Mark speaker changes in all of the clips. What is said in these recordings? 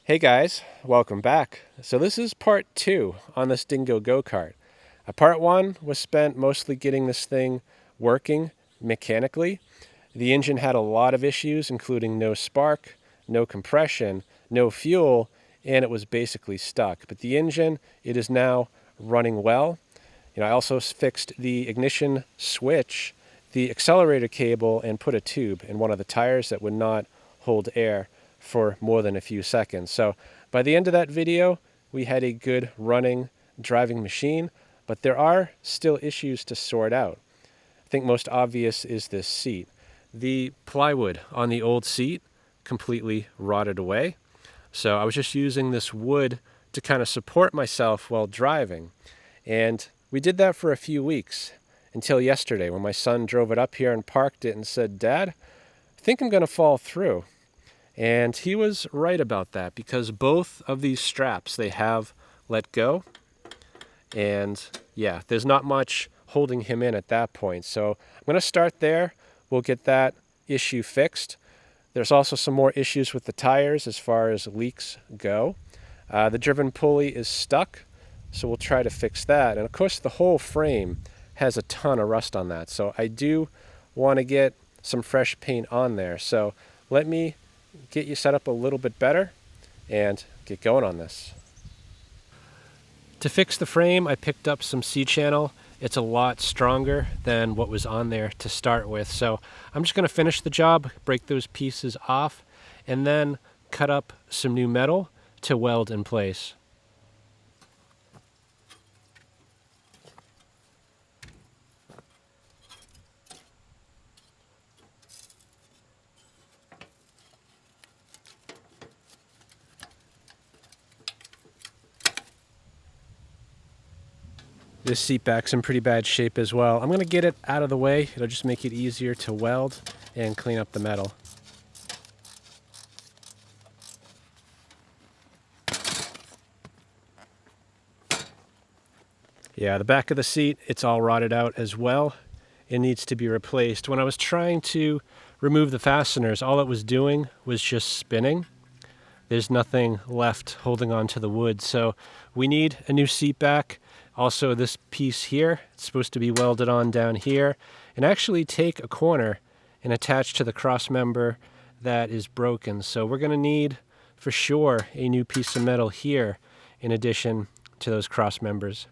Speaker 1: Hey guys, welcome back. So this is part 2 on this Dingo go-kart. Part 1 was spent mostly getting this thing working mechanically. The engine had a lot of issues, including no spark, no compression, no fuel, and it was basically stuck. But the engine, it is now running well. I also fixed the ignition switch, the accelerator cable, and put a tube in one of the tires that would not hold air for more than a few seconds. So by the end of that video, we had a good running driving machine, but there are still issues to sort out. I think most obvious is this seat. The plywood on the old seat completely rotted away. So I was just using this wood to kind of support myself while driving. And we did that for a few weeks until yesterday when my son drove it up here and parked it and said, "Dad, I think I'm going to fall through." And he was right about that because both of these straps, they have let go. And yeah, there's not much holding him in at that point. So I'm going to start there. We'll get that issue fixed. There's also some more issues with the tires as far as leaks go. The driven pulley is stuck, so we'll try to fix that. And of course, the whole frame has a ton of rust on that. So I do want to get some fresh paint on there. So let me get you set up a little bit better and get going on this. To fix the frame, I picked up some C-channel. It's a lot stronger than what was on there to start with. So I'm just going to finish the job, break those pieces off, and then cut up some new metal to weld in place. This seat back's in pretty bad shape as well. I'm going to get it out of the way. It'll just make it easier to weld and clean up the metal. Yeah, the back of the seat, it's all rotted out as well. It needs to be replaced. When I was trying to remove the fasteners, all it was doing was just spinning. There's nothing left holding on to the wood, so we need a new seat back. Also, this piece here, it's supposed to be welded on down here, and actually take a corner and attach to the cross member that is broken. So we're going to need, for sure, a new piece of metal here in addition to those cross members.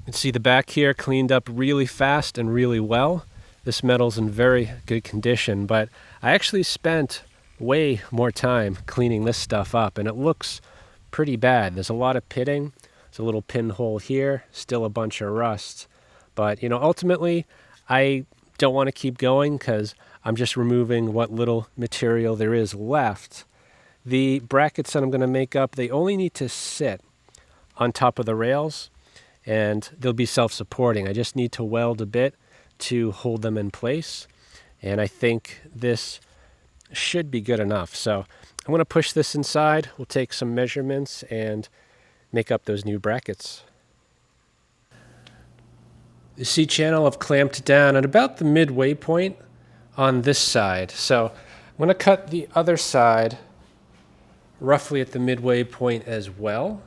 Speaker 1: You can see the back here cleaned up really fast and really well. This metal's in very good condition, but I actually spent way more time cleaning this stuff up, and it looks pretty bad. There's a lot of pitting. There's a little pinhole here, still a bunch of rust. But, ultimately, I don't want to keep going because I'm just removing what little material there is left. The brackets that I'm going to make up, they only need to sit on top of the rails, and they'll be self-supporting. I just need to weld a bit to hold them in place, and I think this should be good enough. So I'm going to push this inside. We'll take some measurements and make up those new brackets. The C channel I've clamped down at about the midway point on this side. So I'm going to cut the other side roughly at the midway point as well.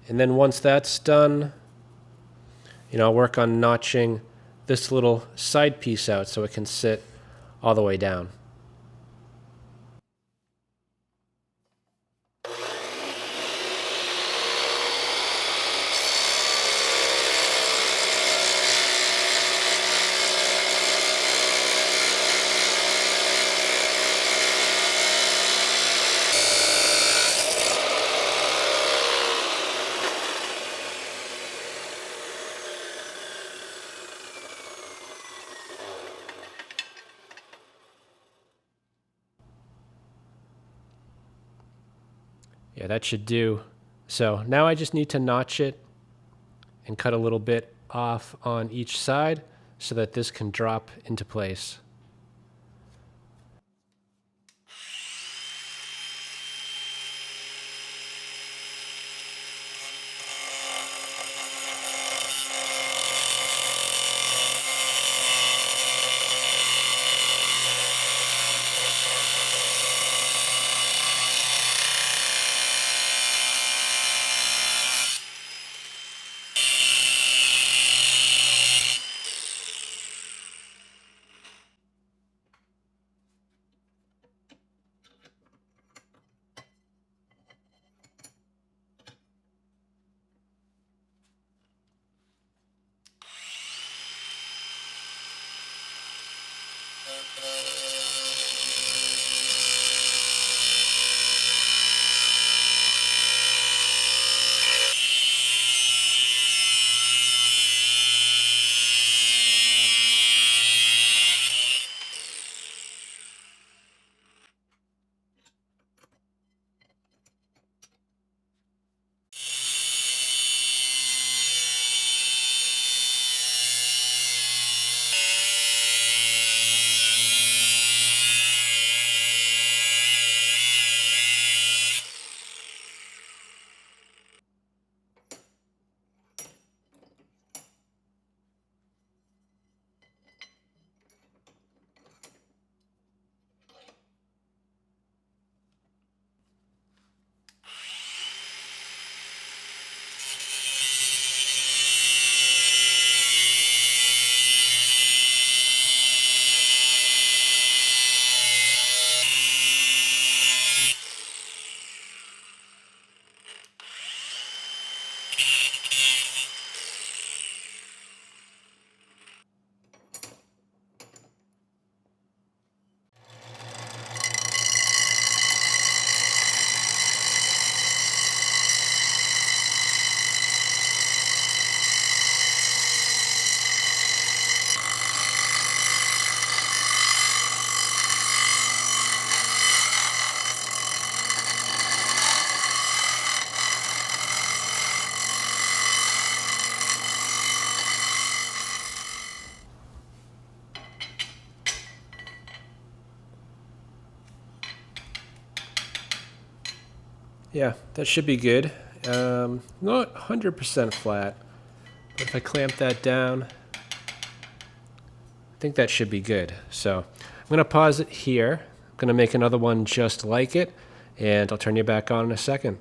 Speaker 1: And then once that's done, I'll work on notching this little side piece out so it can sit all the way down. Yeah, that should do. So now I just need to notch it and cut a little bit off on each side so that this can drop into place. Yeah, that should be good. Not 100% flat, but if I clamp that down, I think that should be good. So I'm going to pause it here. I'm going to make another one just like it, and I'll turn you back on in a second.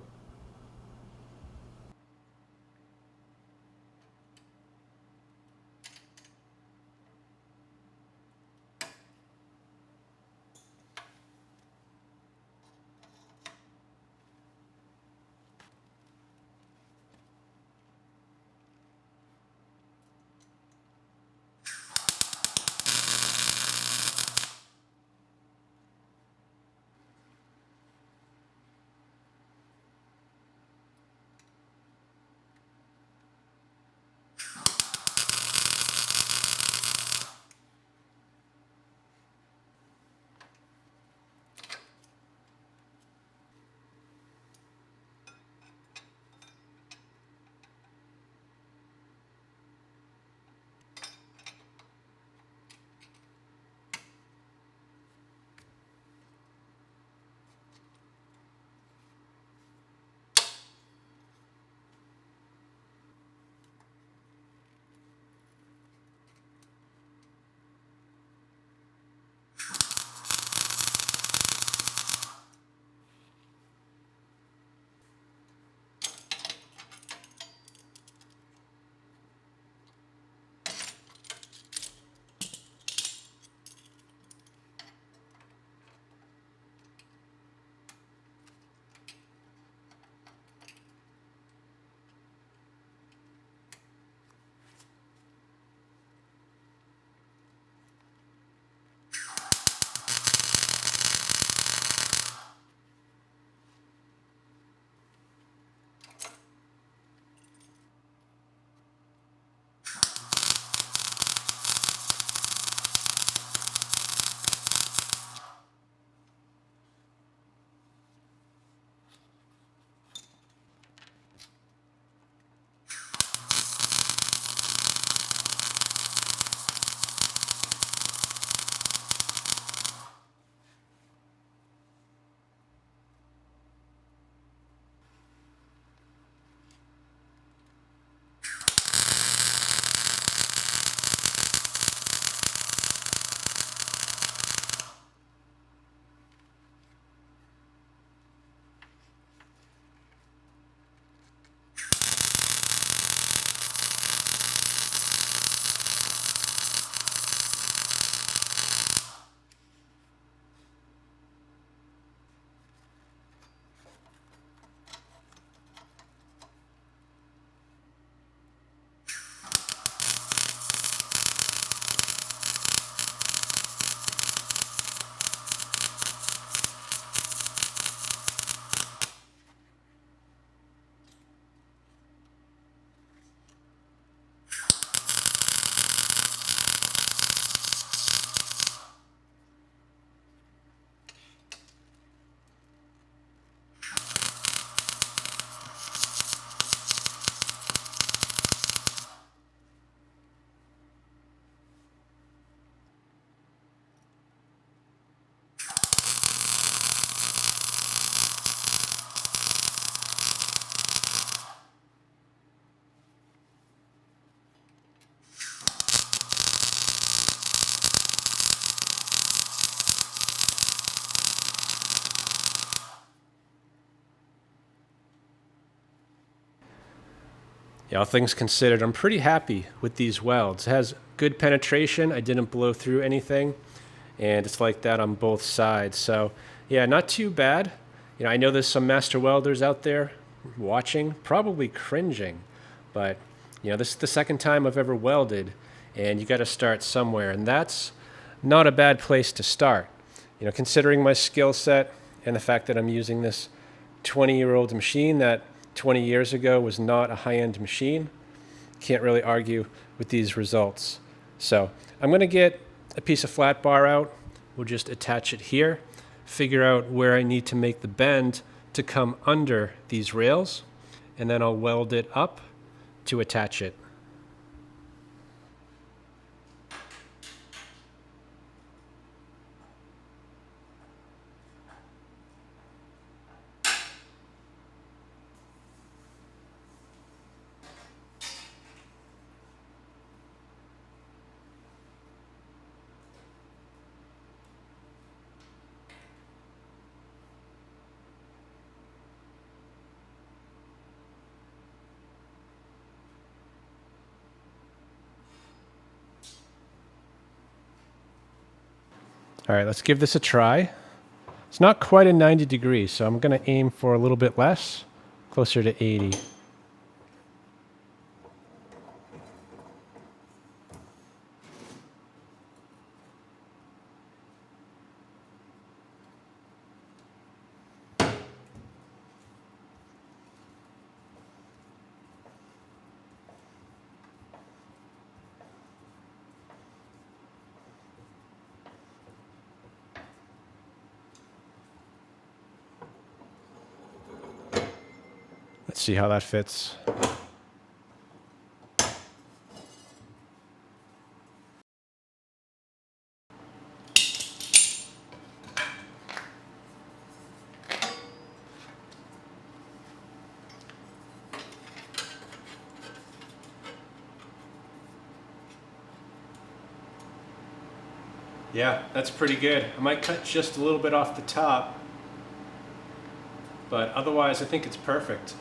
Speaker 1: Yeah, all things considered, I'm pretty happy with these welds. It has good penetration. I didn't blow through anything, and it's like that on both sides. So yeah, not too bad. I know there's some master welders out there watching, probably cringing, but this is the second time I've ever welded, and you got to start somewhere, and that's not a bad place to start. Considering my skill set and the fact that I'm using this 20-year-old machine that 20 years ago was not a high-end machine, can't really argue with these results. So I'm going to get a piece of flat bar out. We'll just attach it here, figure out where I need to make the bend to come under these rails, and then I'll weld it up to attach it. All right, let's give this a try. It's not quite a 90 degrees, so I'm going to aim for a little bit less, closer to 80. Let's see how that fits. Yeah, that's pretty good. I might cut just a little bit off the top, but otherwise I think it's perfect.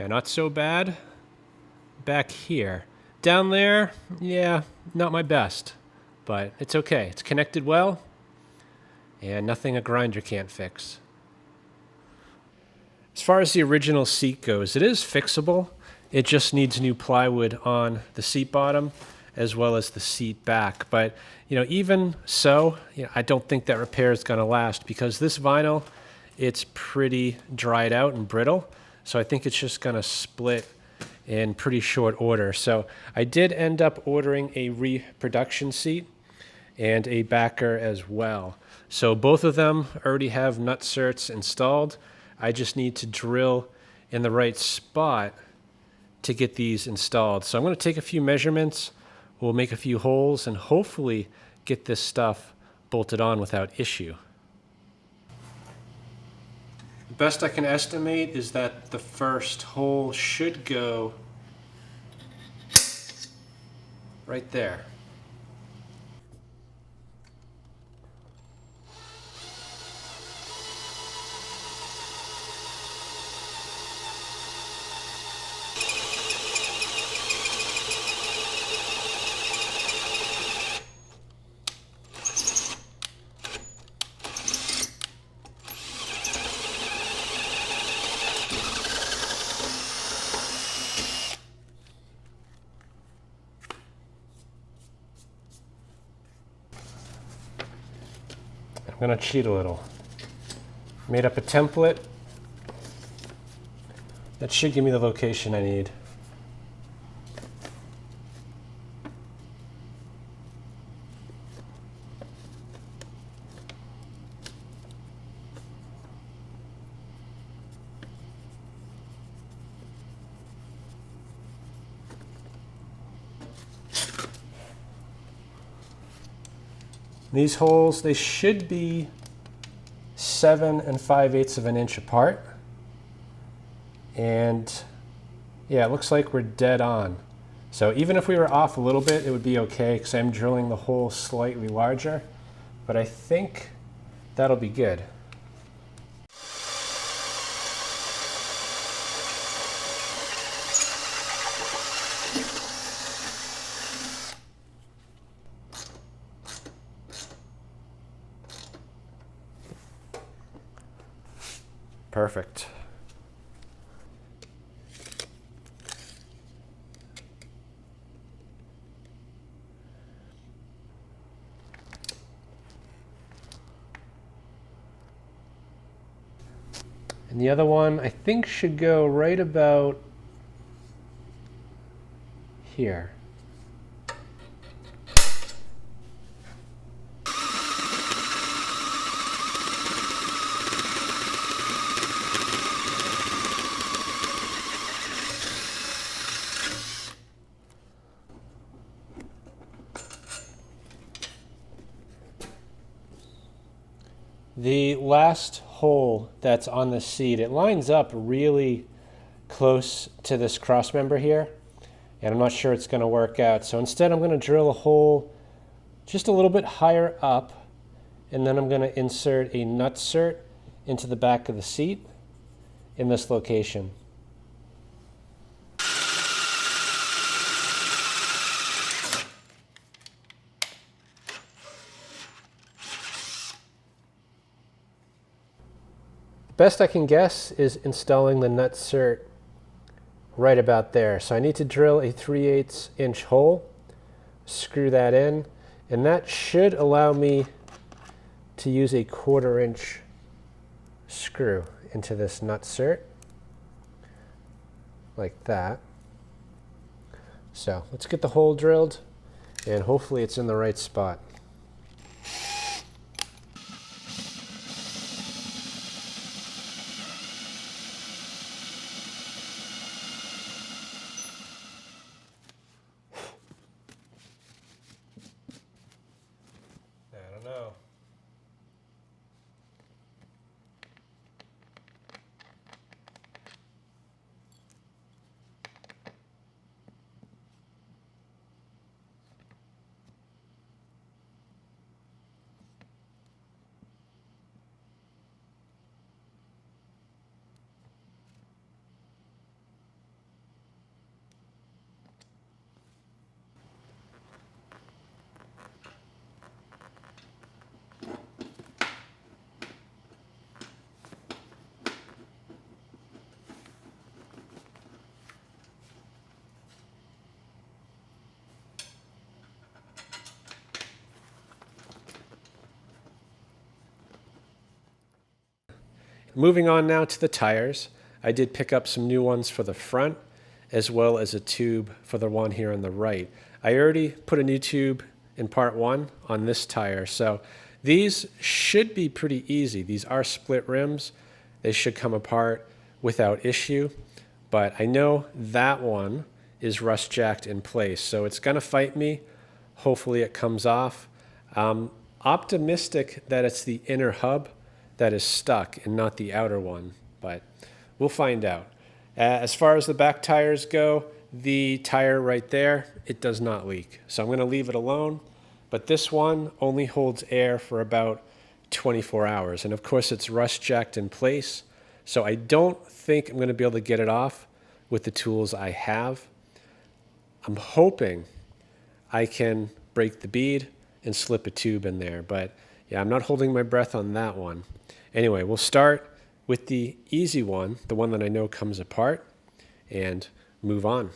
Speaker 1: Yeah, not so bad. Back here. Down there, yeah, not my best. But it's okay. It's connected well, and nothing a grinder can't fix. As far as the original seat goes, it is fixable. It just needs new plywood on the seat bottom as well as the seat back. But, even so, I don't think that repair is going to last because this vinyl, it's pretty dried out and brittle. So I think it's just going to split in pretty short order. So I did end up ordering a reproduction seat and a backer as well. So both of them already have nut certs installed. I just need to drill in the right spot to get these installed. So I'm going to take a few measurements, we'll make a few holes, and hopefully get this stuff bolted on without issue. The best I can estimate is that the first hole should go right there. I'm going to cheat a little. Made up a template that should give me the location I need. These holes, they should be 7 5/8 of an inch apart. And yeah, it looks like we're dead on. So even if we were off a little bit, it would be okay because I'm drilling the hole slightly larger. But I think that'll be good. Perfect. And the other one, I think, should go right about here. The last hole that's on the seat, it lines up really close to this cross member here, and I'm not sure it's going to work out. So instead I'm going to drill a hole just a little bit higher up, and then I'm going to insert a nut cert into the back of the seat in this location. Best I can guess is installing the nut cert right about there. So I need to drill a 3/8 inch hole, screw that in, and that should allow me to use a 1/4 inch screw into this nut cert, like that. So let's get the hole drilled, and hopefully it's in the right spot. I don't know. moving on now to the tires. I did pick up some new ones for the front, as well as a tube for the one here on the right. I already put a new tube in part 1 on this tire, so these should be pretty easy. These are split rims. They should come apart without issue, but I know that one is rust jacked in place, so it's gonna fight me. Hopefully it comes off. Optimistic that it's the inner hub that is stuck and not the outer one, but we'll find out. As far as the back tires go, the tire right there, it does not leak. So I'm going to leave it alone, but this one only holds air for about 24 hours. And of course it's rust jacked in place, so I don't think I'm going to be able to get it off with the tools I have. I'm hoping I can break the bead and slip a tube in there, but yeah, I'm not holding my breath on that one. Anyway, we'll start with the easy one, the one that I know comes apart, and move on.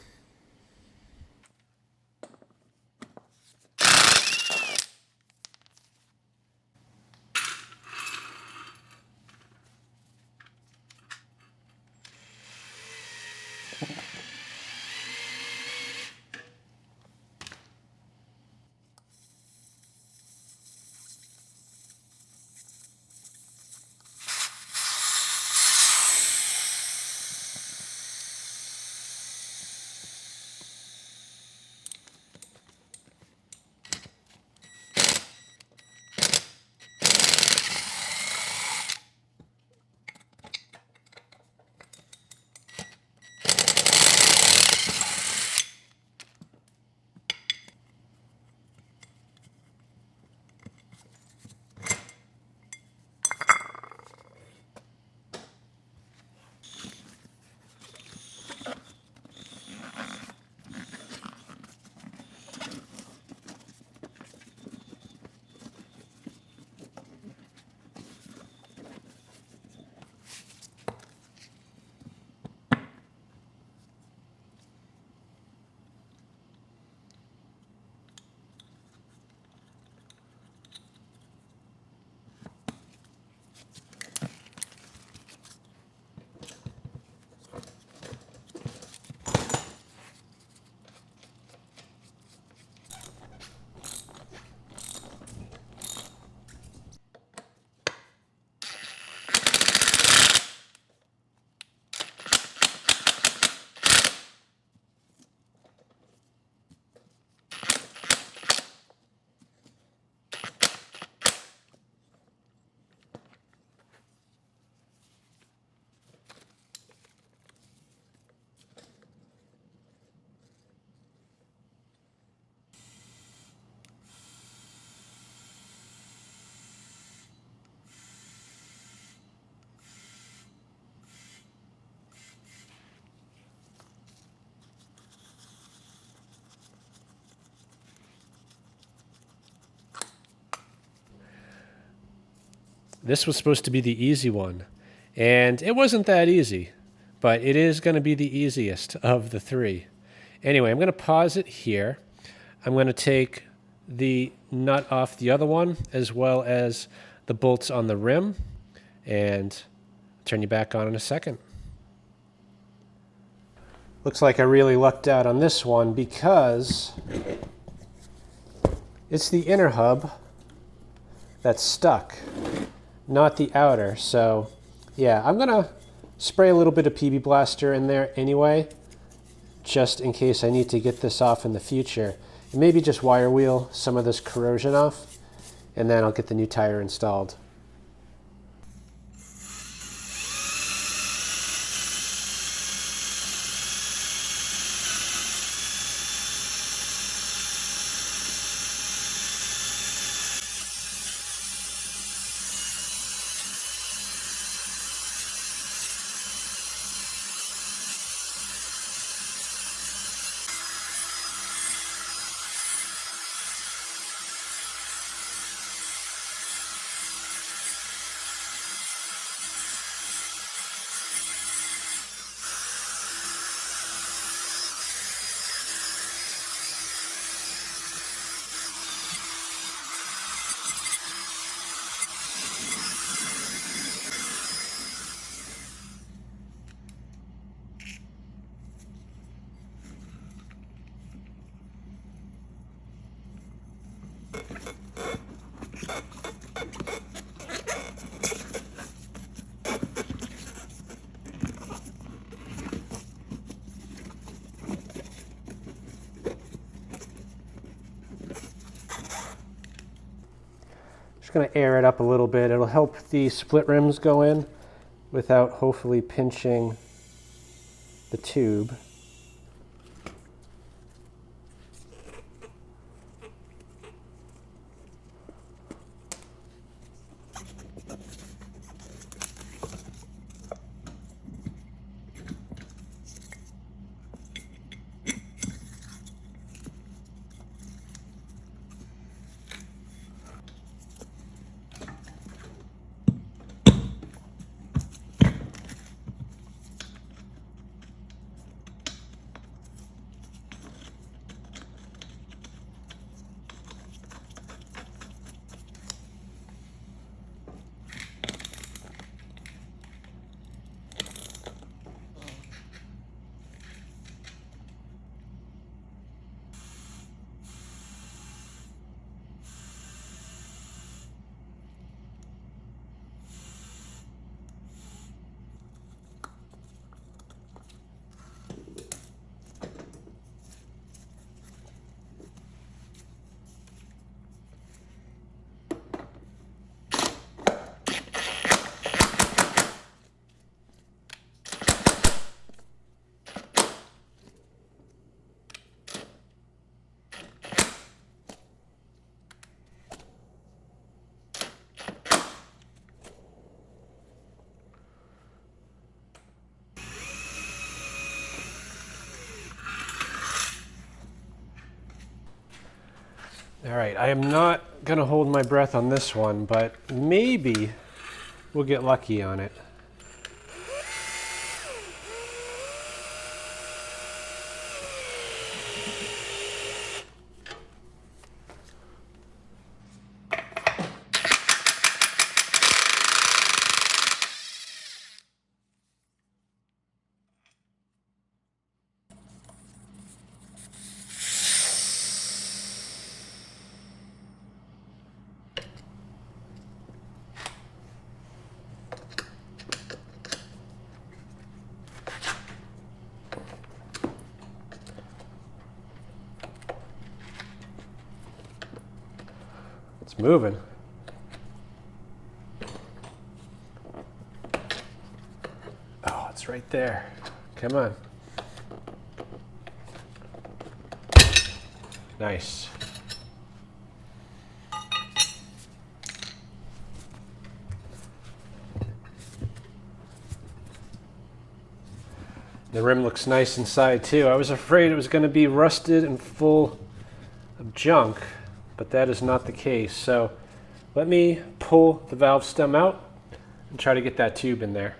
Speaker 1: This was supposed to be the easy one, and it wasn't that easy, but it is going to be the easiest of the three. Anyway, I'm going to pause it here. I'm going to take the nut off the other one, as well as the bolts on the rim, and turn you back on in a second. Looks like I really lucked out on this one because it's the inner hub that's stuck, not the outer. So yeah, I'm gonna spray a little bit of PB Blaster in there anyway, just in case I need to get this off in the future. And maybe just wire wheel some of this corrosion off, and then I'll get the new tire installed. Just going to air it up a little bit. It'll help the split rims go in without hopefully pinching the tube. All right, I am not going to hold my breath on this one, but maybe we'll get lucky on it. It's moving. Oh, it's right there. Come on. Nice. The rim looks nice inside too. I was afraid it was going to be rusted and full of junk, but that is not the case. So let me pull the valve stem out and try to get that tube in there.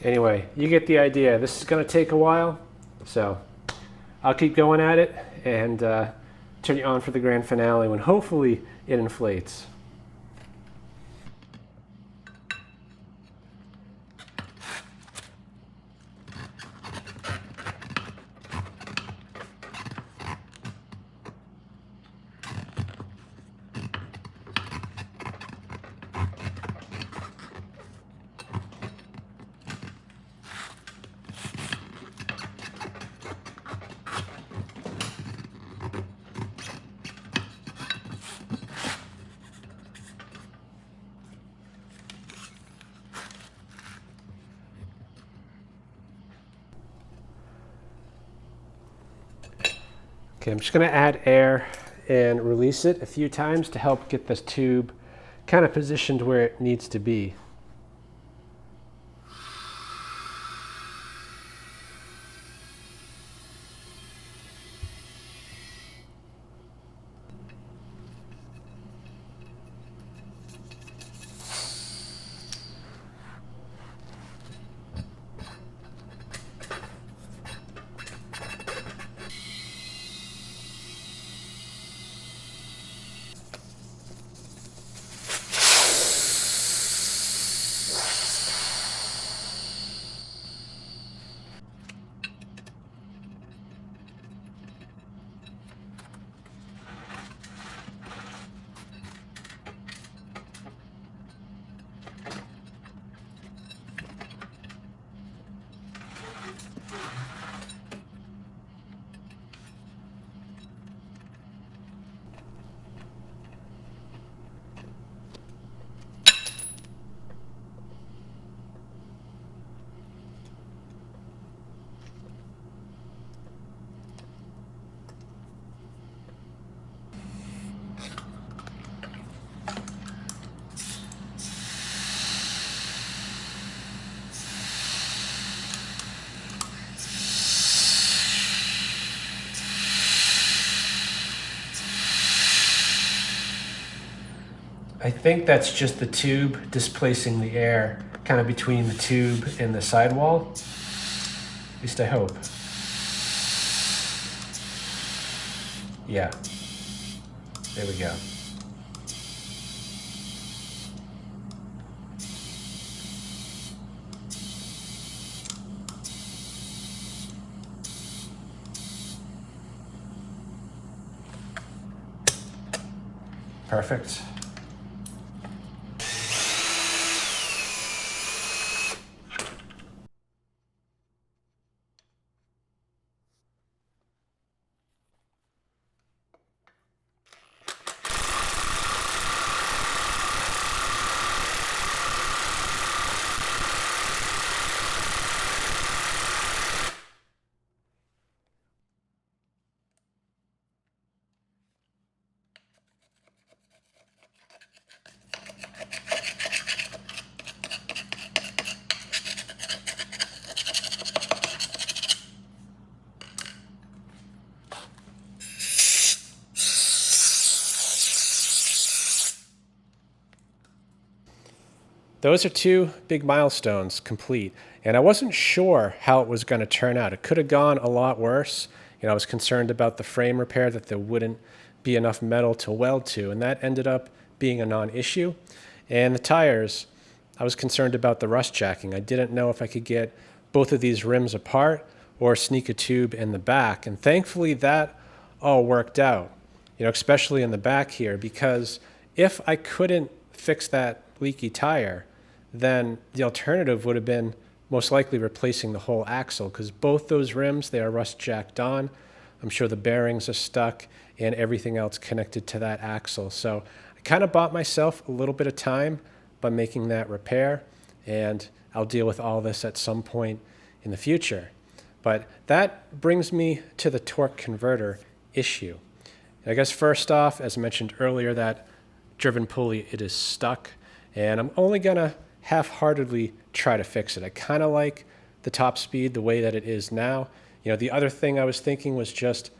Speaker 1: Anyway, you get the idea. This is going to take a while, so I'll keep going at it and turn you on for the grand finale when hopefully it inflates. Okay, I'm just going to add air and release it a few times to help get this tube kind of positioned where it needs to be. I think that's just the tube displacing the air kind of between the tube and the sidewall. At least I hope. Yeah. There we go. Perfect. Those are two big milestones complete, and I wasn't sure how it was going to turn out. It could have gone a lot worse. I was concerned about the frame repair, that there wouldn't be enough metal to weld to, and that ended up being a non-issue. And the tires, I was concerned about the rust jacking. I didn't know if I could get both of these rims apart or sneak a tube in the back, and thankfully that all worked out, especially in the back here, because if I couldn't fix that leaky tire, then the alternative would have been most likely replacing the whole axle, because both those rims, they are rust jacked on. I'm sure the bearings are stuck and everything else connected to that axle. So I kind of bought myself a little bit of time by making that repair, and I'll deal with all this at some point in the future. But that brings me to the torque converter issue. I guess first off, as mentioned earlier, that driven pulley, it is stuck, and I'm only gonna half-heartedly try to fix it. I kind of like the top speed the way that it is now. The other thing I was thinking was just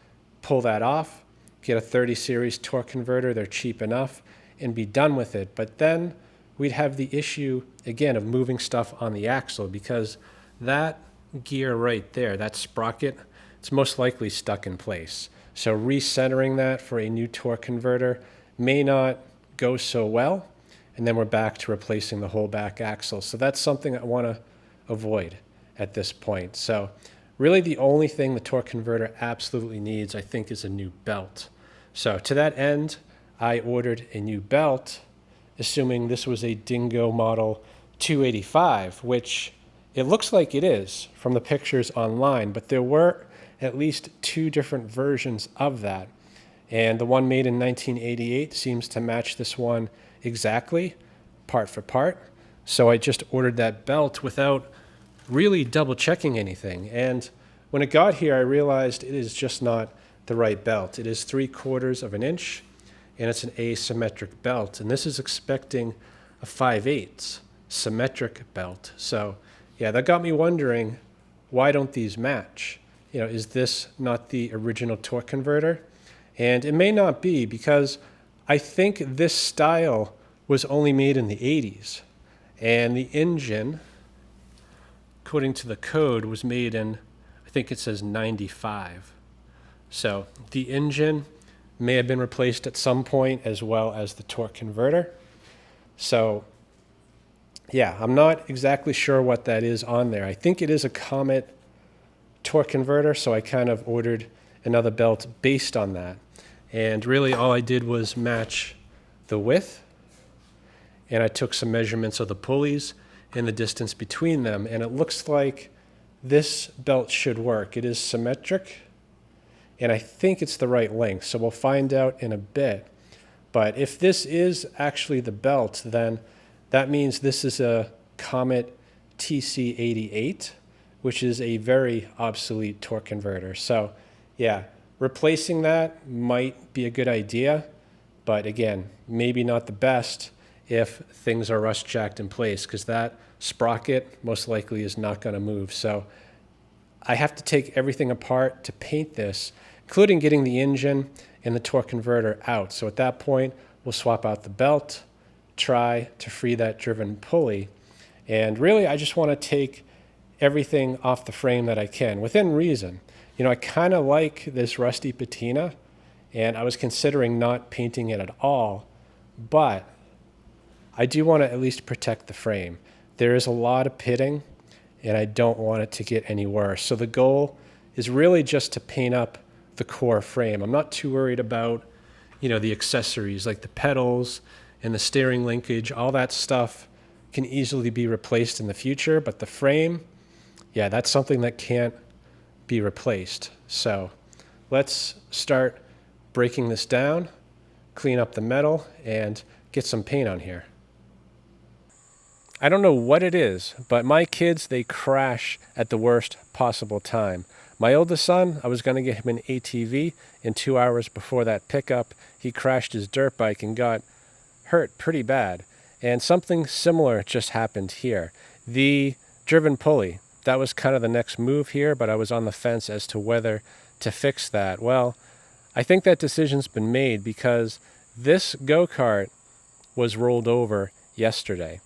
Speaker 1: pull that off, get a 30 series torque converter, they're cheap enough, and be done with it. But then we'd have the issue again of moving stuff on the axle, because that gear right there, that sprocket, it's most likely stuck in place. So recentering that for a new torque converter may not go so well, and then we're back to replacing the whole back axle. So that's something I want to avoid at this point. So really the only thing the torque converter absolutely needs, I think, is a new belt. So to that end, I ordered a new belt, assuming this was a Dingo model 285, which it looks like it is from the pictures online, but there were at least two different versions of that. And the one made in 1988 seems to match this one exactly, part for part. So I just ordered that belt without really double checking anything. And when it got here, I realized it is just not the right belt. It is 3/4 of an inch, and it's an asymmetric belt. And this is expecting a 5/8 symmetric belt. So yeah, that got me wondering, why don't these match? You know, is this not the original torque converter? And it may not be, because I think this style was only made in the 80s. And the engine, according to the code, was made in, I think it says 95. So the engine may have been replaced at some point, as well as the torque converter. So yeah, I'm not exactly sure what that is on there. I think it is a Comet torque converter, so I kind of ordered another belt based on that. And really all I did was match the width, and I took some measurements of the pulleys and the distance between them, and it looks like this belt should work. It is symmetric, and I think it's the right length, so we'll find out in a bit. But if this is actually the belt, then that means this is a Comet TC88, which is a very obsolete torque converter. So yeah, replacing that might be a good idea, but again, maybe not the best if things are rust jacked in place, because that sprocket most likely is not going to move. So I have to take everything apart to paint this, including getting the engine and the torque converter out. So at that point, we'll swap out the belt, try to free that driven pulley. And really, I just want to take everything off the frame that I can, within reason. You know, I kind of like this rusty patina, and I was considering not painting it at all, but I do want to at least protect the frame. There is a lot of pitting, and I don't want it to get any worse. So the goal is really just to paint up the core frame. I'm not too worried about, you know, the accessories like the pedals and the steering linkage. All that stuff can easily be replaced in the future, but the frame, yeah, that's something that can't be replaced. So let's start breaking this down, clean up the metal, and get some paint on here. I don't know what it is, but my kids, they crash at the worst possible time. My oldest son, I was going to get him an ATV, and 2 hours before that pickup, he crashed his dirt bike and got hurt pretty bad. And something similar just happened here. The driven pulley, that was kind of the next move here, but I was on the fence as to whether to fix that. Well, I think that decision's been made, because this go-kart was rolled over yesterday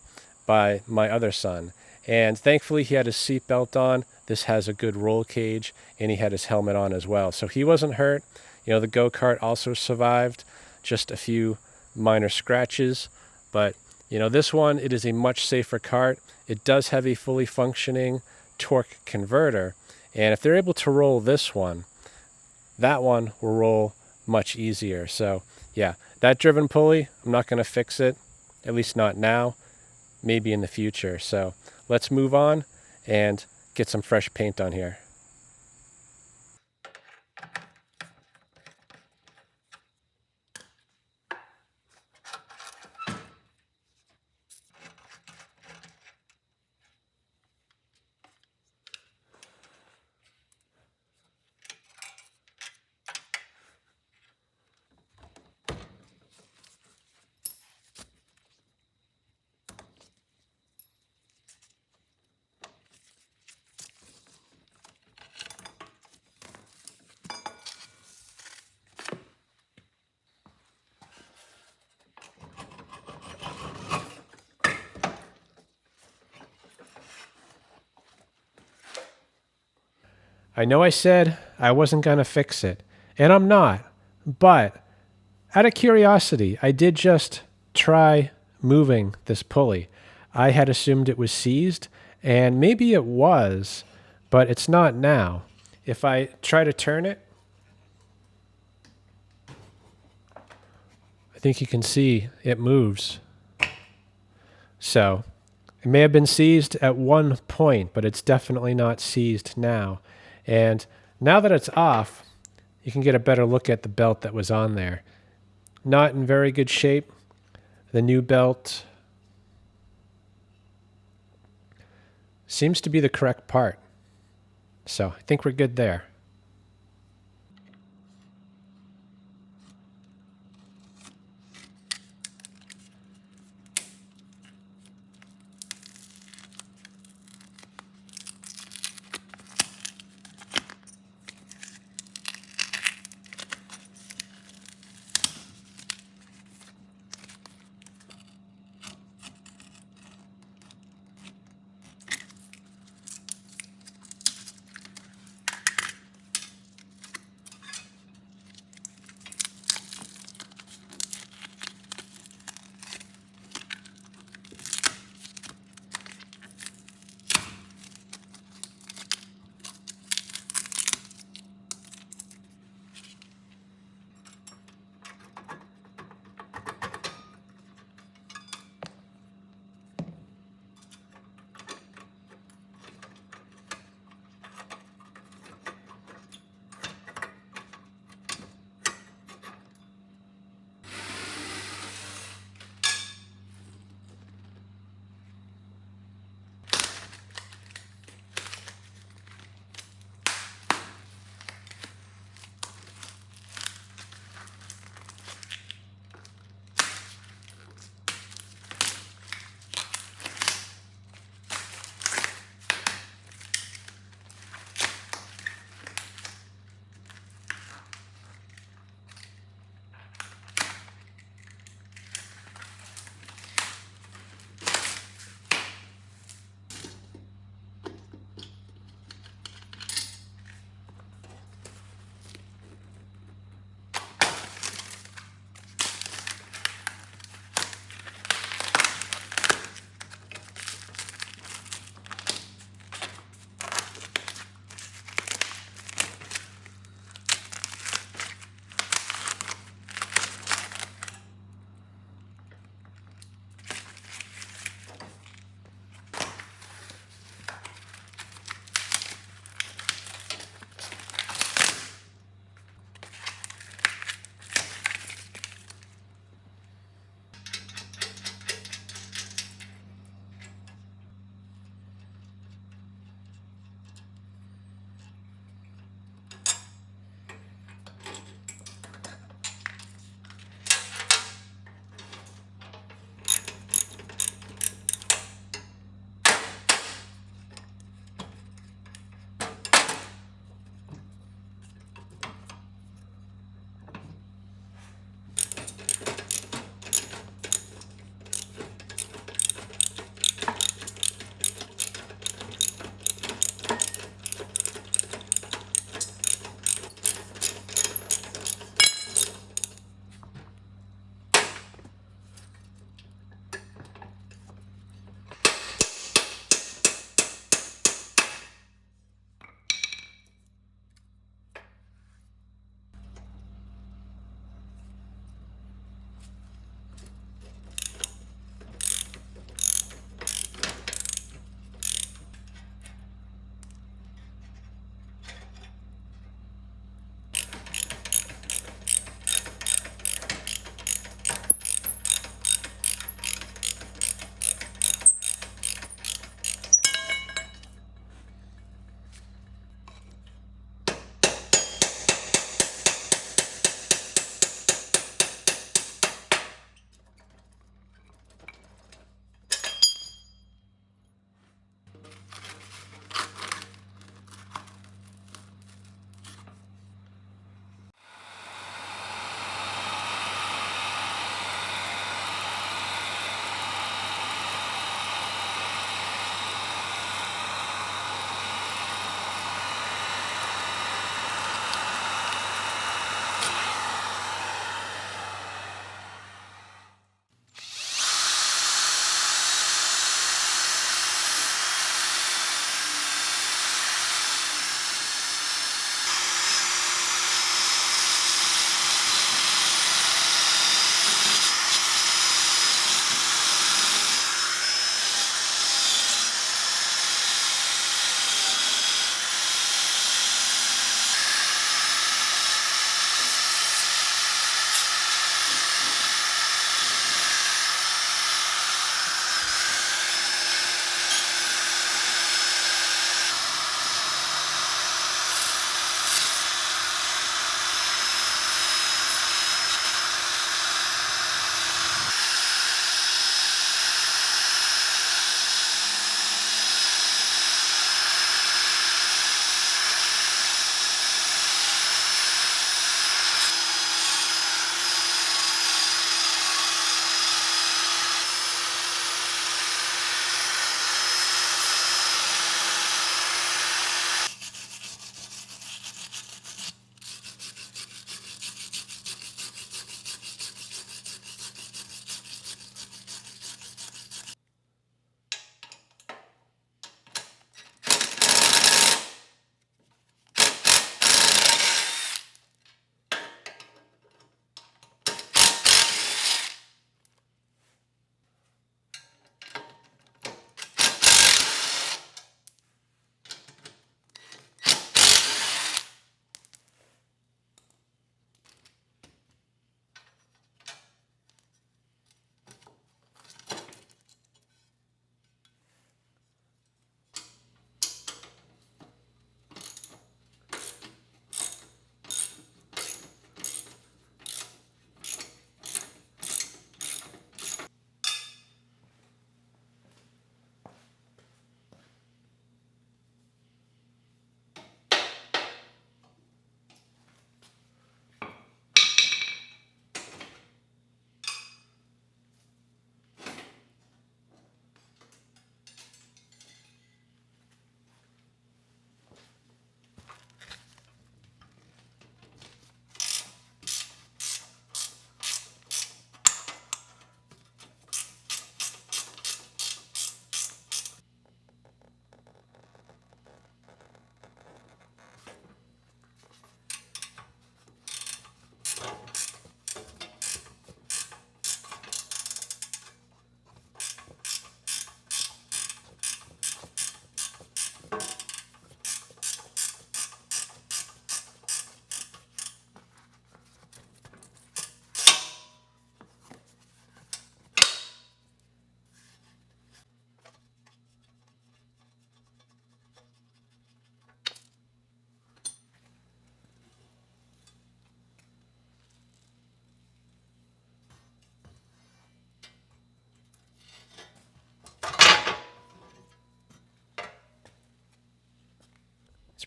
Speaker 1: by my other son. And thankfully he had his seatbelt on. This has a good roll cage, and he had his helmet on as well. So he wasn't hurt. You know, the go-kart also survived just a few minor scratches. But, you know, this one, it is a much safer kart. It does have a fully functioning torque converter. And if they're able to roll this one, that one will roll much easier. So yeah, that driven pulley, I'm not going to fix it, at least not now, maybe in the future. So let's move on and get some fresh paint on here. I know I said I wasn't going to fix it, and I'm not, but out of curiosity, I did just try moving this pulley. I had assumed it was seized, and maybe it was, but it's not now. If I try to turn it, I think you can see it moves. So it may have been seized at one point, but it's definitely not seized now. And now that it's off, you can get a better look at the belt that was on there. Not in very good shape. The new belt seems to be the correct part. So I think we're good there.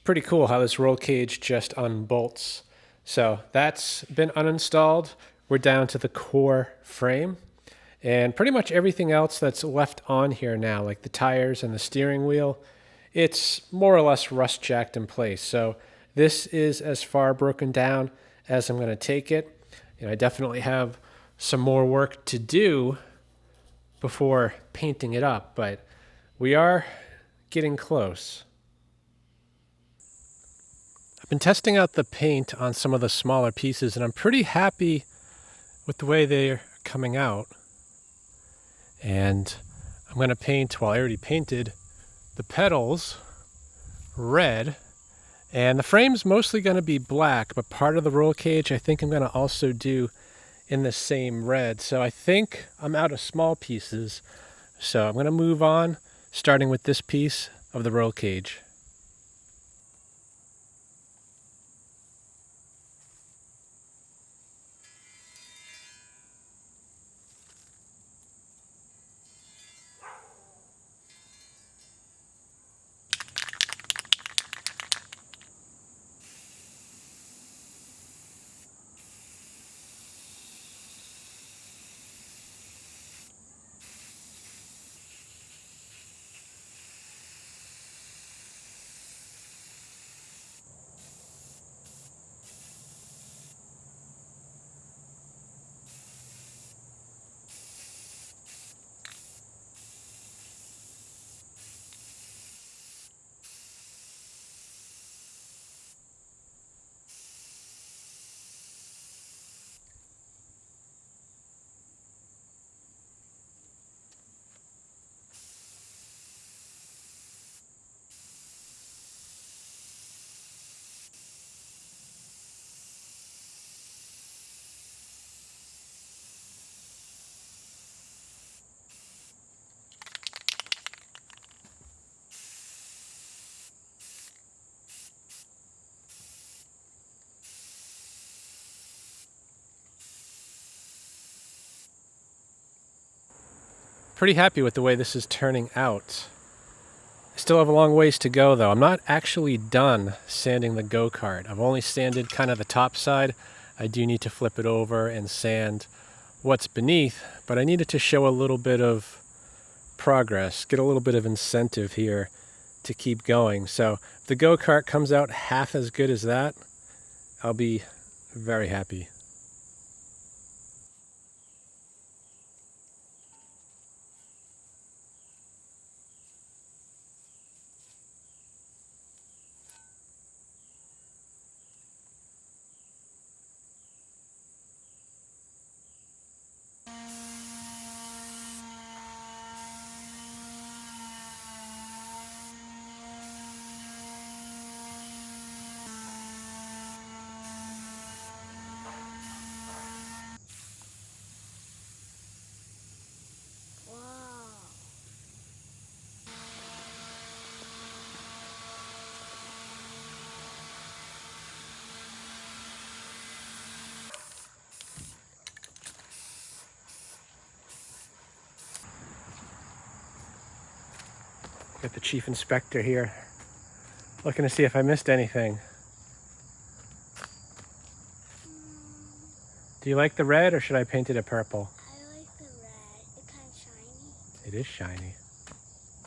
Speaker 1: pretty cool how this roll cage just unbolts. So that's been uninstalled. We're down to the core frame. And pretty much everything else that's left on here now, like the tires and the steering wheel, it's more or less rust jacked in place. So this is as far broken down as I'm going to take it. And I definitely have some more work to do before painting it up, but we are getting close. I've been testing out the paint on some of the smaller pieces, and I'm pretty happy with the way they're coming out. And I'm going to paint, well, I already painted the pedals red, and the frame's mostly going to be black, but part of the roll cage I think I'm going to also do in the same red. So I think I'm out of small pieces, so I'm going to move on, starting with this piece of the roll cage. Pretty happy with the way this is turning out. I still have a long ways to go though. I'm not actually done sanding the Go-Kart. I've only sanded kind of the top side. I do need to flip it over and sand what's beneath, but I needed to show a little bit of progress, get a little bit of incentive here to keep going. So if the Go-Kart comes out half as good as that, I'll be very happy. Got the chief inspector here, looking to see if I missed anything. Do you like the red, or should I paint it a purple?
Speaker 2: I like the red. It's kind of shiny.
Speaker 1: It is shiny.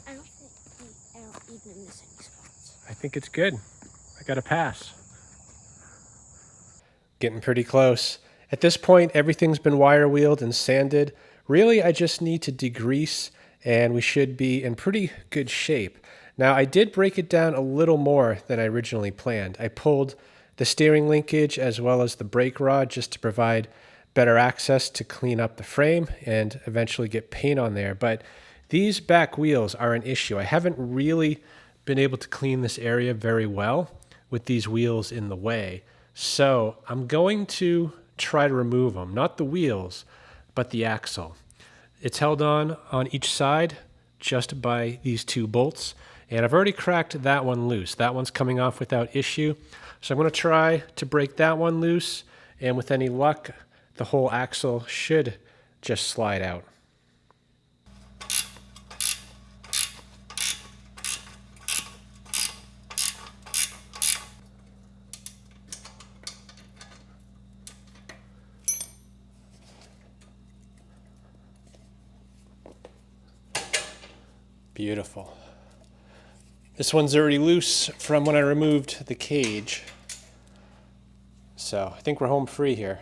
Speaker 2: I don't even miss any spots.
Speaker 1: I think it's good. I got a pass. Getting pretty close. At this point, everything's been wire wheeled and sanded. Really, I just need to degrease, and we should be in pretty good shape. Now, I did break it down a little more than I originally planned. I pulled the steering linkage as well as the brake rod just to provide better access to clean up the frame and eventually get paint on there. But these back wheels are an issue. I haven't really been able to clean this area very well with these wheels in the way. So I'm going to try to remove them, not the wheels, but the axle. It's held on each side just by these two bolts, and I've already cracked that one loose. That one's coming off without issue. So I'm going to try to break that one loose, and with any luck, the whole axle should just slide out. Beautiful. This one's already loose from when I removed the cage. So I think we're home free here.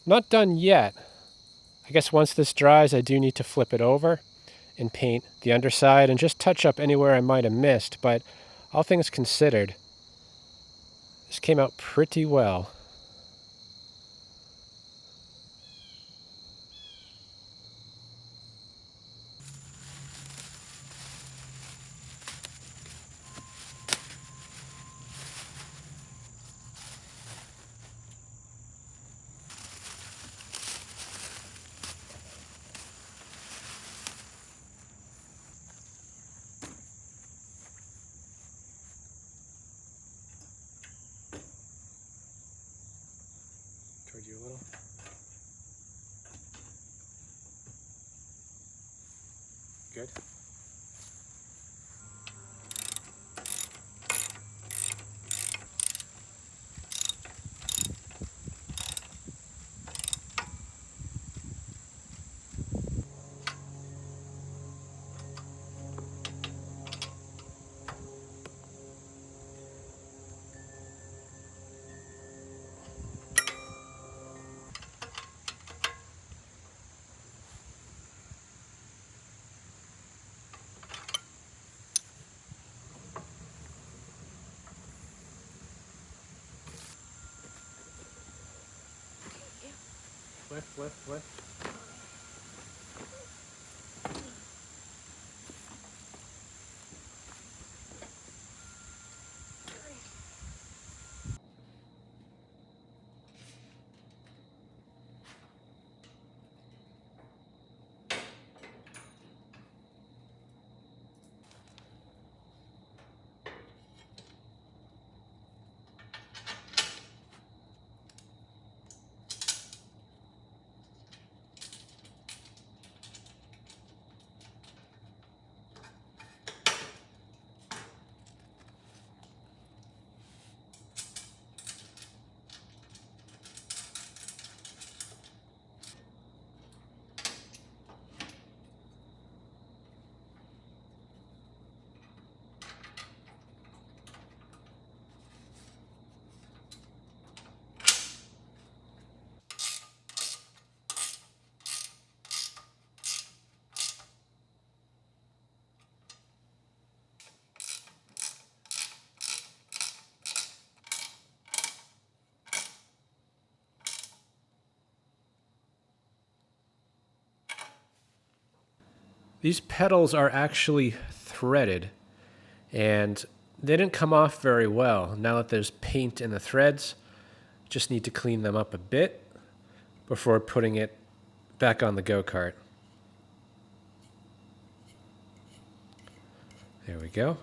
Speaker 1: Not done yet. I guess once this dries, I do need to flip it over and paint the underside and just touch up anywhere I might have missed, but all things considered, this came out pretty well. Toward you a little. Good. Lift. These pedals are actually threaded, and they didn't come off very well. Now that there's paint in the threads, just need to clean them up a bit before putting it back on the go-kart. There we go.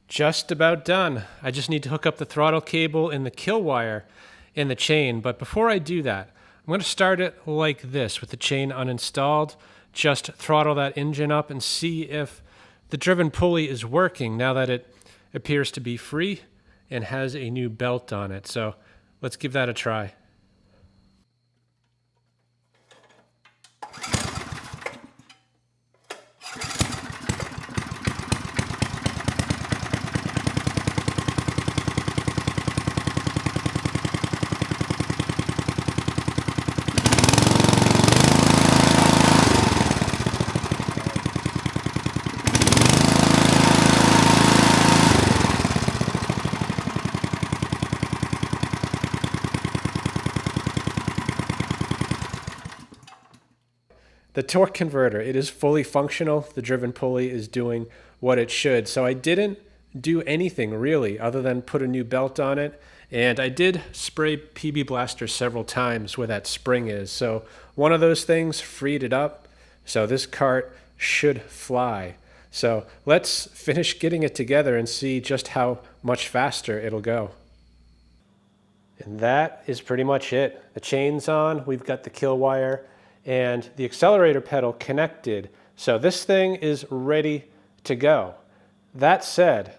Speaker 1: Just about done. I just need to hook up the throttle cable and the kill wire in the chain. But before I do that, I'm going to start it like this with the chain uninstalled. Just throttle that engine up and see if the driven pulley is working now that it appears to be free and has a new belt on it. So let's give that a try. The torque converter, it is fully functional. The driven pulley is doing what it should. So I didn't do anything really other than put a new belt on it. And I did spray PB Blaster several times where that spring is. So one of those things freed it up. So this cart should fly. So let's finish getting it together and see just how much faster it'll go. And that is pretty much it. The chain's on, we've got the kill wire and the accelerator pedal connected. So this thing is ready to go. That said,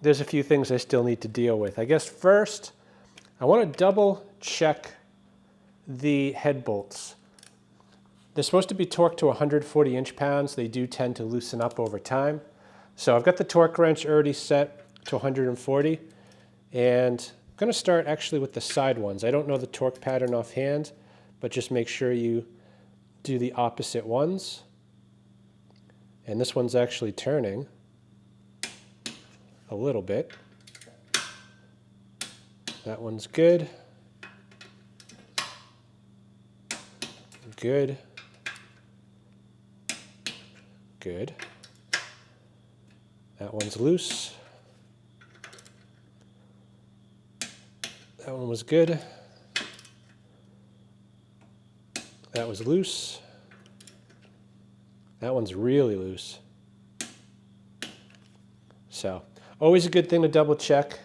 Speaker 1: there's a few things I still need to deal with. I guess first, I want to double check the head bolts. They're supposed to be torqued to 140 inch-pounds. They do tend to loosen up over time. So I've got the torque wrench already set to 140, and I'm going to start actually with the side ones. I don't know the torque pattern offhand, but just make sure you do the opposite ones. And this one's actually turning a little bit. That one's good. Good. Good. That one's loose. That one was good. That was loose. That one's really loose. So, always a good thing to double check.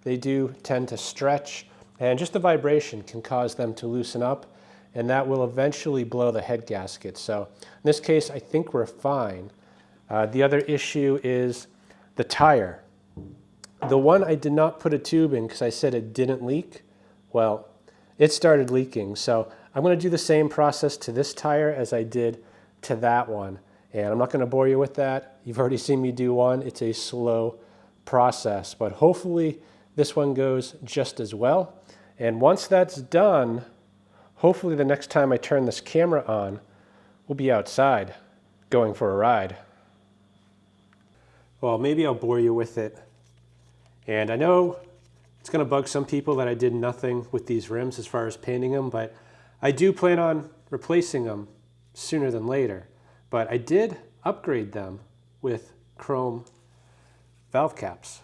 Speaker 1: They do tend to stretch, and just the vibration can cause them to loosen up, and that will eventually blow the head gasket. So, in this case, I think we're fine. The other issue is the tire. The one I did not put a tube in because I said it didn't leak. Well, it started leaking, so I'm going to do the same process to this tire as I did to that one. And I'm not going to bore you with that. You've already seen me do one. It's a slow process, but hopefully This one goes just as well. And once that's done, hopefully the next time I turn this camera on, we'll be outside going for a ride. Well, maybe I'll bore you with it. And I know it's going to bug some people that I did nothing with these rims as far as painting them, but I do plan on replacing them sooner than later. But I did upgrade them with chrome valve caps.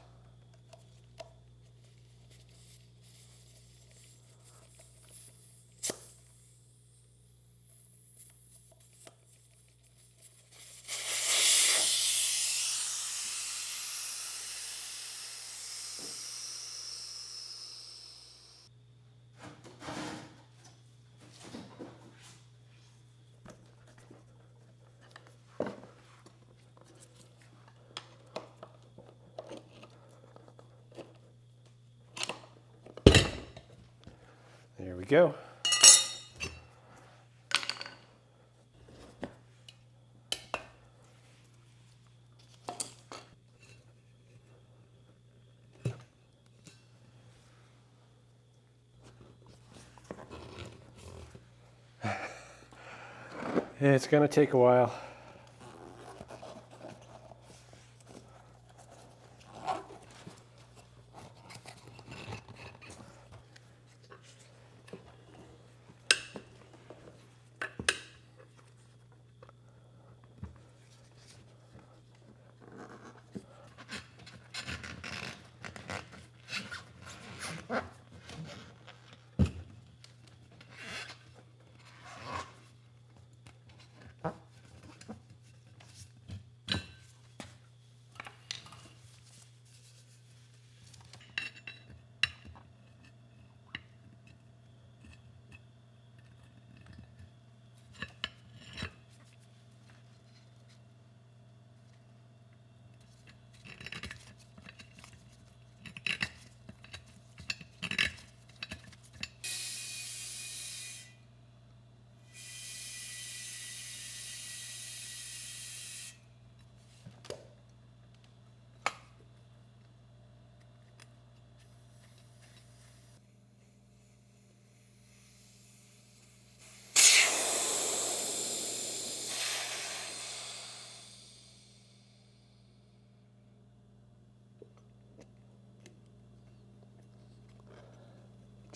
Speaker 1: There we go. It's going to take a while.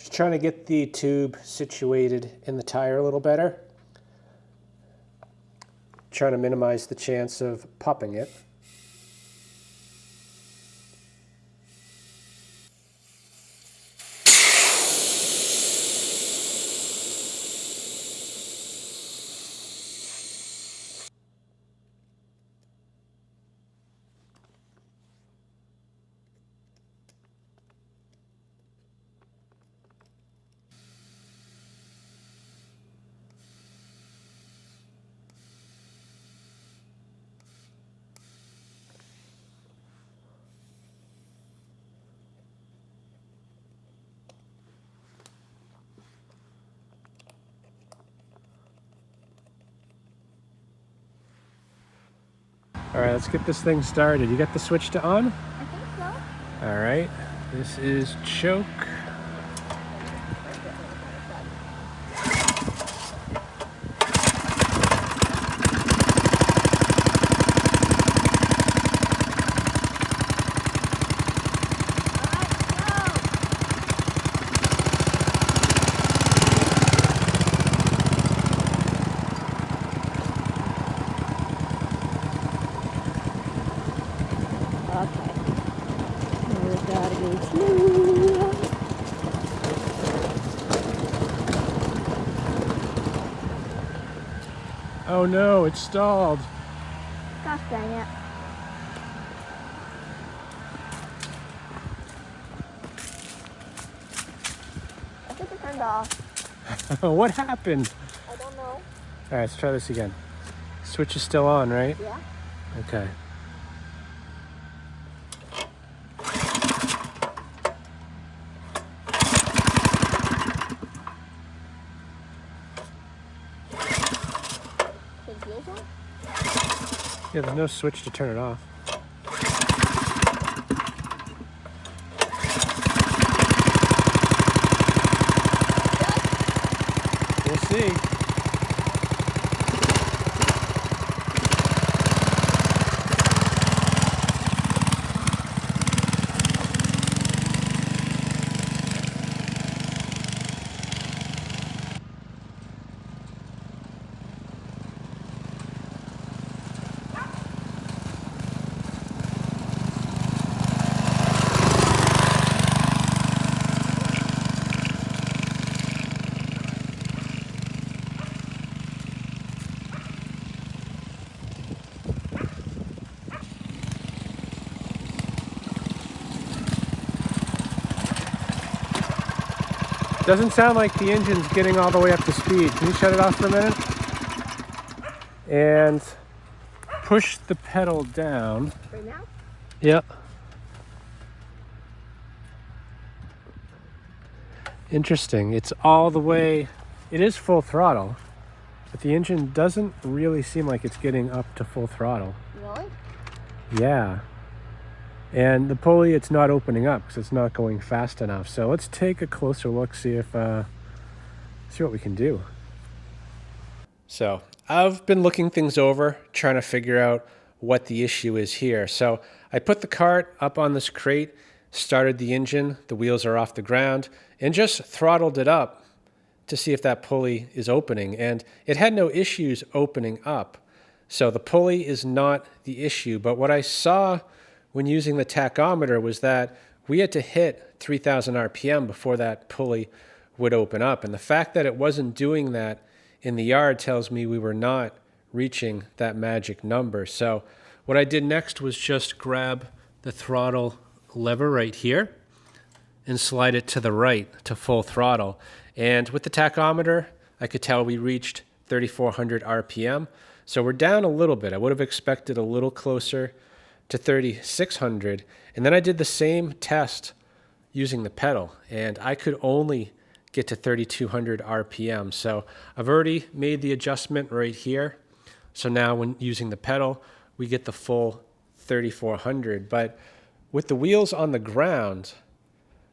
Speaker 1: Just trying to get the tube situated in the tire a little better. Trying to minimize the chance of popping it. All right, let's get this thing started. You got the switch to on?
Speaker 2: I think so.
Speaker 1: All right, this is choke. Oh no, it's stalled.
Speaker 2: Gosh dang it. I think it turned off.
Speaker 1: What happened?
Speaker 2: I don't know.
Speaker 1: All right, let's try this again. Switch is still on, right?
Speaker 2: Yeah.
Speaker 1: Okay. Yeah, there's no switch to turn it off. Doesn't sound like the engine's getting all the way up to speed. Can you shut it off for a minute? And push the pedal down.
Speaker 2: Right now?
Speaker 1: Yep. Interesting. It's all the way, it is full throttle, but the engine doesn't really seem like it's getting up to full throttle.
Speaker 2: Really?
Speaker 1: Yeah. And the pulley, it's not opening up because it's not going fast enough. So let's take a closer look, see what we can do. So I've been looking things over, trying to figure out what the issue is here. So I put the cart up on this crate, started the engine, the wheels are off the ground, and just throttled it up to see if that pulley is opening. And it had no issues opening up. So the pulley is not the issue. But what I saw when using the tachometer was that we had to hit 3,000 RPM before that pulley would open up. And the fact that it wasn't doing that in the yard tells me we were not reaching that magic number. So what I did next was just grab the throttle lever right here and slide it to the right to full throttle. And with the tachometer, I could tell we reached 3,400 RPM. So we're down a little bit. I would have expected a little closer to 3,600. And then I did the same test using the pedal, and I could only get to 3,200 RPM. So I've already made the adjustment right here. So now when using the pedal, we get the full 3,400. But with the wheels on the ground,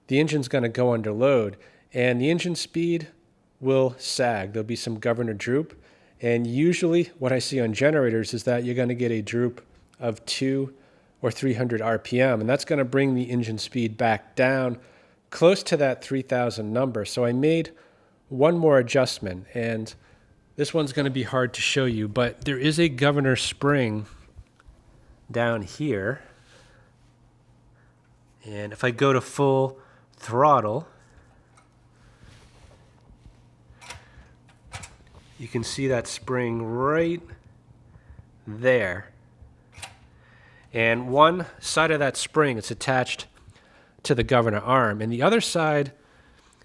Speaker 1: the engine's going to go under load, and the engine speed will sag. There'll be some governor droop. And usually what I see on generators is that you're going to get a droop of 200 or 300 RPM, and that's going to bring the engine speed back down close to that 3,000 number. So I made one more adjustment, and this one's going to be hard to show you, but there is a governor spring down here. And if I go to full throttle, you can see that spring right there. And one side of that spring is attached to the governor arm, and the other side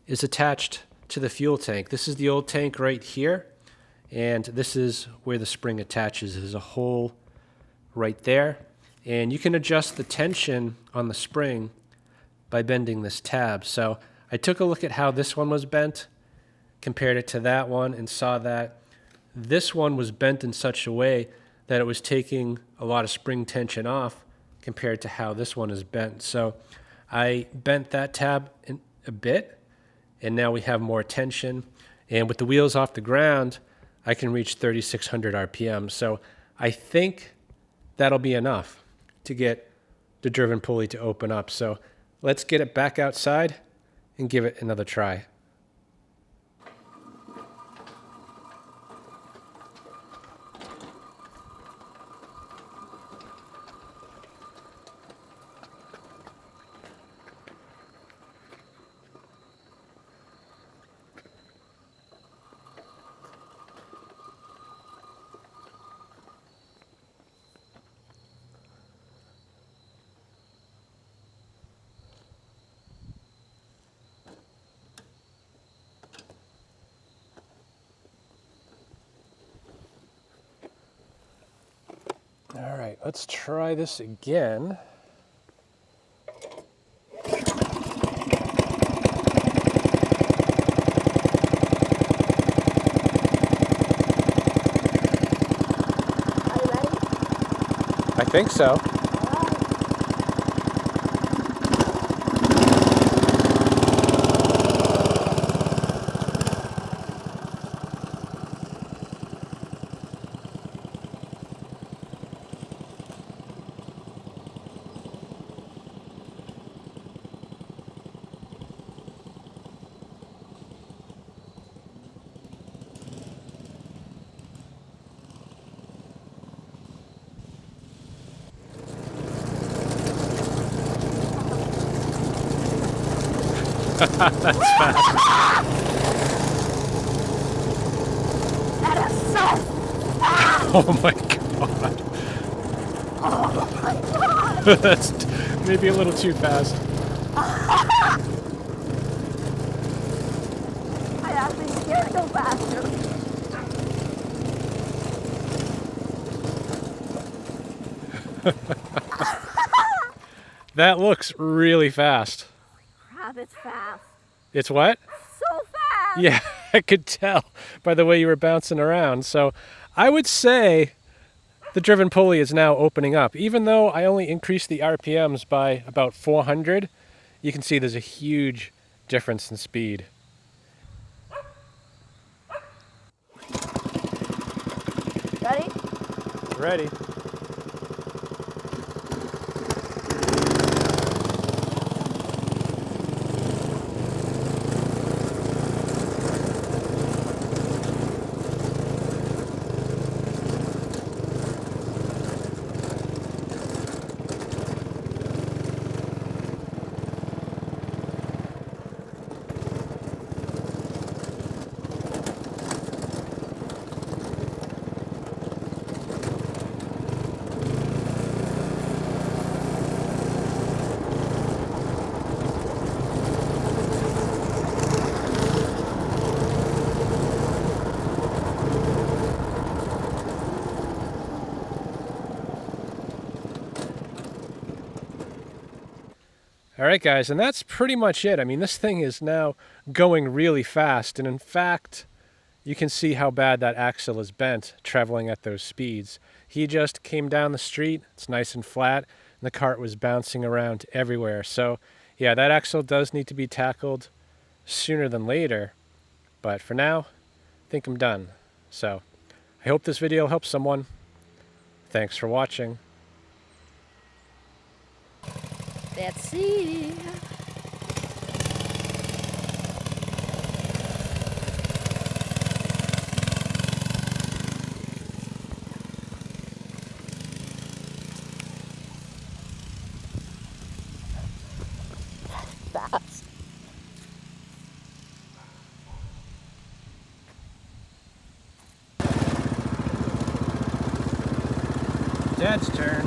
Speaker 1: is attached to the fuel tank. This is the old tank right here, and this is where the spring attaches. There's a hole right there, and you can adjust the tension on the spring by bending this tab. So I took a look at how this one was bent, compared it to that one, and saw that this one was bent in such a way that it was taking a lot of spring tension off compared to how this one is bent. So I bent that tab in a bit, and now we have more tension. And with the wheels off the ground, I can reach 3,600 RPM. So I think that'll be enough to get the driven pulley to open up. So let's get it back outside and give it another try. All right, let's try this again.
Speaker 2: Are you ready?
Speaker 1: I think so. That's fast.
Speaker 2: That is so fast!
Speaker 1: Oh my god.
Speaker 2: Oh my god!
Speaker 1: That's maybe a little too fast.
Speaker 2: gotta go faster.
Speaker 1: That looks really fast.
Speaker 2: Crap, it's fast.
Speaker 1: It's what?
Speaker 2: So fast.
Speaker 1: Yeah, I could tell by the way you were bouncing around. So I would say the driven pulley is now opening up. Even though I only increased the RPMs by about 400, you can see there's a huge difference in speed.
Speaker 2: Ready?
Speaker 1: Ready. All right, guys, and that's pretty much it. I mean, this thing is now going really fast, and in fact, you can see how bad that axle is bent traveling at those speeds. He just came down the street, it's nice and flat, and the cart was bouncing around everywhere. So, yeah, that axle does need to be tackled sooner than later, but for now, I think I'm done. So, I hope this video helps someone. Thanks for watching.
Speaker 2: Let's see. Fast.
Speaker 1: Dad's turn.